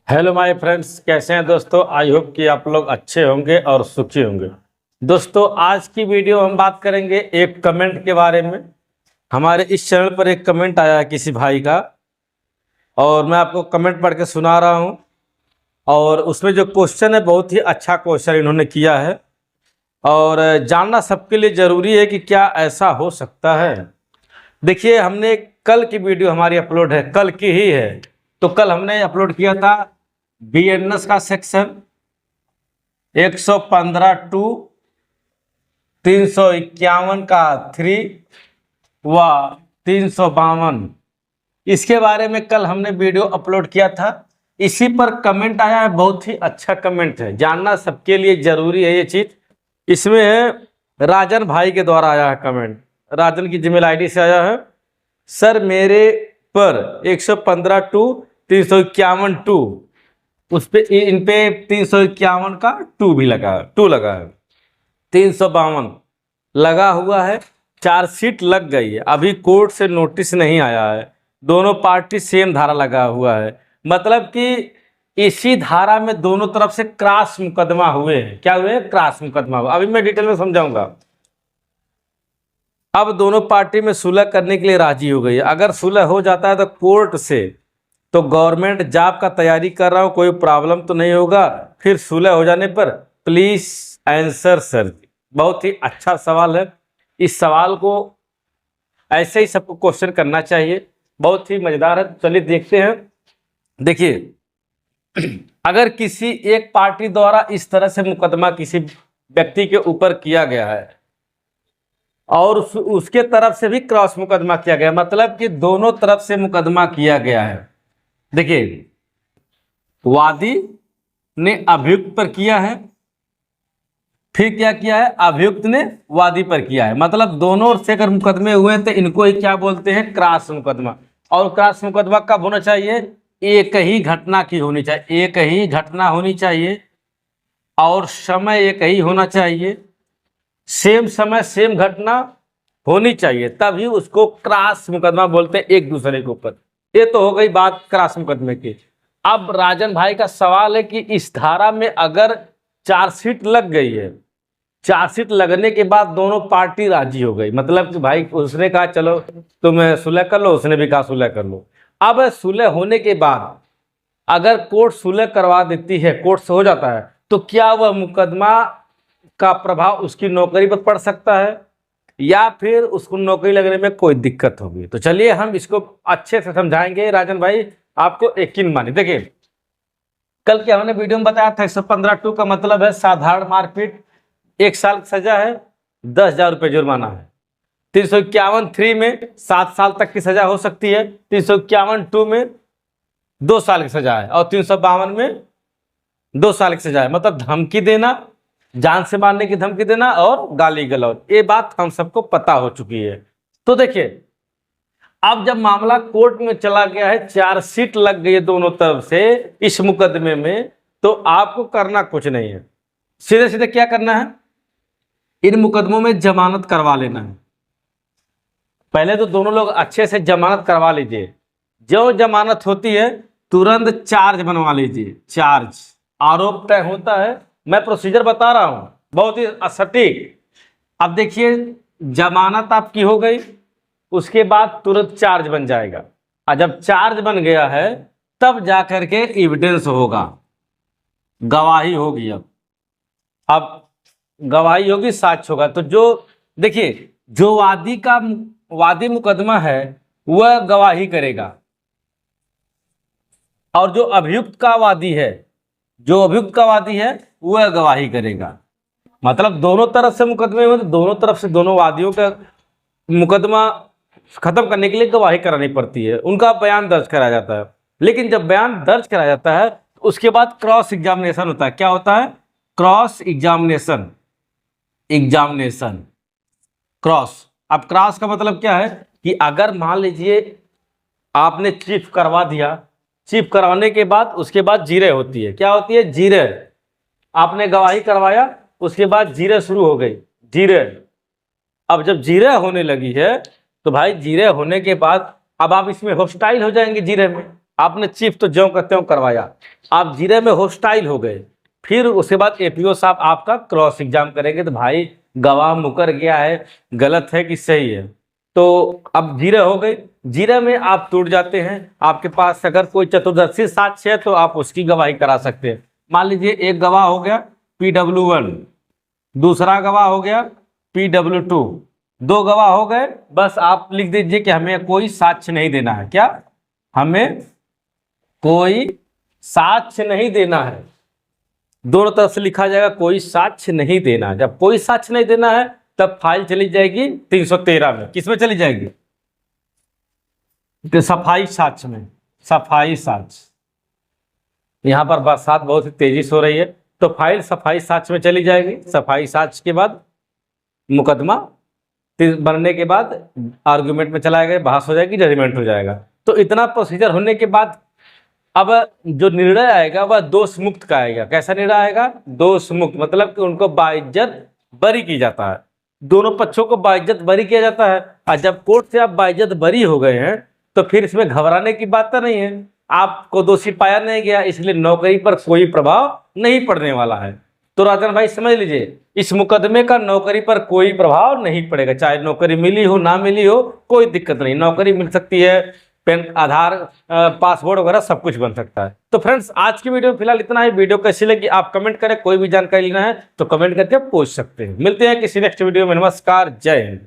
Hello my friends, कैसे हैं दोस्तों। आई होप कि आप लोग अच्छे होंगे और सुखी होंगे। दोस्तों, आज की वीडियो हम बात करेंगे एक कमेंट के बारे में। हमारे इस चैनल पर एक कमेंट आया है किसी भाई का, और मैं आपको कमेंट पढ़ के सुना रहा हूं। और उसमें जो क्वेश्चन है, बहुत ही अच्छा क्वेश्चन इन्होंने किया है, और जानना सबके लिए ज़रूरी है कि क्या ऐसा हो सकता है। देखिए, हमने कल की वीडियो हमारी अपलोड है, कल की ही है। तो कल हमने अपलोड किया था बीएनएस का सेक्शन 115 टू 351 का 3 व 352, इसके बारे में कल हमने वीडियो अपलोड किया था। इसी पर कमेंट आया है, बहुत ही अच्छा कमेंट है, जानना सबके लिए जरूरी है ये चीज। इसमें है राजन भाई के द्वारा आया है कमेंट, राजन की जीमेल आईडी से आया है। सर, मेरे पर 115 टू 351 टू, उस पे इन पे 351 का 2 भी लगा है, 2 लगा है, 352 लगा हुआ है। चार्जशीट लग गई है, अभी कोर्ट से नोटिस नहीं आया है। दोनों पार्टी सेम धारा लगा हुआ है, मतलब कि इसी धारा में दोनों तरफ से क्रॉस मुकदमा हुए हैं। क्या हुए? क्रॉस मुकदमा हुआ। अभी मैं डिटेल में समझाऊंगा। अब दोनों पार्टी में सुलह करने के लिए राजी हो गई है। अगर सुलह हो जाता है तो कोर्ट से, तो गवर्नमेंट जॉब का तैयारी कर रहा हूँ, कोई प्रॉब्लम तो नहीं होगा। फिर सुलह हो जाने पर प्लीज आंसर सर। बहुत ही अच्छा सवाल है। इस सवाल को ऐसे ही सबको क्वेश्चन करना चाहिए, बहुत ही मजेदार है। चलिए देखते हैं। देखिए, अगर किसी एक पार्टी द्वारा इस तरह से मुकदमा किसी व्यक्ति के ऊपर किया गया है और उसके तरफ से भी क्रॉस मुकदमा किया गया, मतलब कि दोनों तरफ से मुकदमा किया गया है। देखिए, वादी ने अभियुक्त पर किया है, फिर क्या किया है? अभियुक्त ने वादी पर किया है। मतलब दोनों से अगर मुकदमे हुए हैं तो इनको ही क्या बोलते हैं? क्रॉस मुकदमा। और क्रॉस मुकदमा कब होना चाहिए? एक ही घटना की होनी चाहिए, एक ही घटना होनी चाहिए, और समय एक ही होना चाहिए, सेम समय सेम घटना होनी चाहिए, तभी उसको क्रॉस मुकदमा बोलते हैं, एक दूसरे के ऊपर। ये तो हो गई बात क्रॉस मुकदमे की। अब राजन भाई का सवाल है कि इस धारा में अगर चार्जशीट लग गई है, चार्जशीट लगने के बाद दोनों पार्टी राजी हो गई, मतलब कि भाई उसने कहा चलो तुम सुलह कर लो, उसने भी कहा सुलह कर लो। अब सुलह होने के बाद अगर कोर्ट सुलह करवा देती है, कोर्ट से हो जाता है, तो क्या वह मुकदमा का प्रभाव उसकी नौकरी पर पड़ सकता है, या फिर उसको नौकरी लगने में कोई दिक्कत होगी? तो चलिए हम इसको अच्छे से समझाएंगे। राजन भाई, आपको यकीन मानिए। देखिए, कल के हमने वीडियो में बताया था 115 टू का मतलब है साधारण मारपीट, 1 साल की सजा है, 10,000 रुपये जुर्माना है। 351 3 में 7 साल तक की सजा हो सकती है, 351 2 में 2 साल की सजा है, और 352 में 2 साल की सजा है। मतलब धमकी देना, जान से मारने की धमकी देना और गाली गलौज, ये बात हम सबको पता हो चुकी है। तो देखिए, अब जब मामला कोर्ट में चला गया है, चार्जशीट लग गई है दोनों तरफ से इस मुकदमे में, तो आपको करना कुछ नहीं है। सीधे सीधे क्या करना है? इन मुकदमों में जमानत करवा लेना है। पहले तो दोनों लोग अच्छे से जमानत करवा लीजिए। जो जमानत होती है तुरंत चार्ज बनवा लीजिए। चार्ज, आरोप तय होता है। मैं प्रोसीजर बता रहा हूं, बहुत ही सटीक। अब देखिए, जमानत आपकी हो गई, उसके बाद तुरंत चार्ज बन जाएगा, और जब चार्ज बन गया है तब जाकर के एविडेंस होगा, गवाही होगी। अब गवाही होगी, साक्ष्य होगा। तो जो देखिए, जो वादी मुकदमा है वह गवाही करेगा, और जो अभियुक्त का वादी है, जो अभियुक्त का वादी है वह गवाही करेगा। मतलब दोनों तरफ से मुकदमे में, तो दोनों तरफ से दोनों वादियों का मुकदमा खत्म करने के लिए गवाही करानी पड़ती है, उनका बयान दर्ज कराया जाता है। लेकिन जब बयान दर्ज कराया जाता है तो उसके बाद क्रॉस एग्जामिनेशन होता है। क्या होता है? Cross examination. Examination, cross. अब क्रॉस का मतलब क्या है कि अगर मान लीजिए आपने चीफ करवा दिया, चीफ करवाने के बाद उसके बाद जीरे होती है। क्या होती है? जीरे। आपने गवाही करवाया, उसके बाद जीरे शुरू हो गई, जीरे। अब जब जीरे होने लगी है तो भाई जीरे होने के बाद अब आप इसमें हॉस्टाइल हो जाएंगे जीरे में। आपने चीफ तो ज्यों का त्यों करवाया, आप जीरे में हॉस्टाइल हो गए, फिर उसके बाद एपीओ साहब आपका क्रॉस एग्जाम करेंगे तो भाई गवाह मुकर गया है, गलत है कि सही है। तो अब जीरे हो गए, जीरे में आप टूट जाते हैं, आपके पास अगर कोई चतुर्दशी साक्ष्य है तो आप उसकी गवाही करा सकते हैं। मान लीजिए एक गवाह हो गया PW1, दूसरा गवाह हो गया PW2, 2 गवाह हो गए, बस आप लिख दीजिए कि हमें कोई साक्ष्य नहीं देना है। क्या? हमें कोई साक्ष्य नहीं देना है। दोनों तरफ से लिखा जाएगा कोई साक्ष्य नहीं देना है। जब कोई साक्ष्य नहीं देना है तब फाइल चली जाएगी 313 में। किसमें चली जाएगी? तो सफाई साक्ष्य में, सफाई साक्ष्य। यहां पर बरसात बहुत ही तेजी से हो रही है तो फाइल सफाई साक्ष्य में चली जाएगी। सफाई साक्ष्य के बाद मुकदमा बनने के बाद आर्गुमेंट में चला जाएगा, बहस हो जाएगी, जजमेंट हो जाएगा। तो इतना प्रोसीजर होने के बाद अब जो निर्णय आएगा वह दोष मुक्त का आएगा। कैसा निर्णय आएगा? दोष मुक्त, मतलब कि उनको बाइज्जत बरी की जाता है, दोनों पक्षों को बाइज्जत बरी किया जाता है। और जब कोर्ट से आप बाइज्जत बरी हो गए हैं तो फिर इसमें घबराने की बात तो नहीं है, आपको दोषी पाया नहीं गया, इसलिए नौकरी पर कोई प्रभाव नहीं पड़ने वाला है। तो राजन भाई समझ लीजिए, इस मुकदमे का नौकरी पर कोई प्रभाव नहीं पड़ेगा, चाहे नौकरी मिली हो ना मिली हो, कोई दिक्कत नहीं, नौकरी मिल सकती है, पेन, आधार, पासपोर्ट वगैरह सब कुछ बन सकता है। तो फ्रेंड्स आज की वीडियो में फिलहाल इतना ही। वीडियो कैसी लगी आप कमेंट करें, कोई भी जानकारी लेना है तो कमेंट करके पूछ सकते हैं। मिलते हैं किसी नेक्स्ट वीडियो में। नमस्कार, जय हिंद।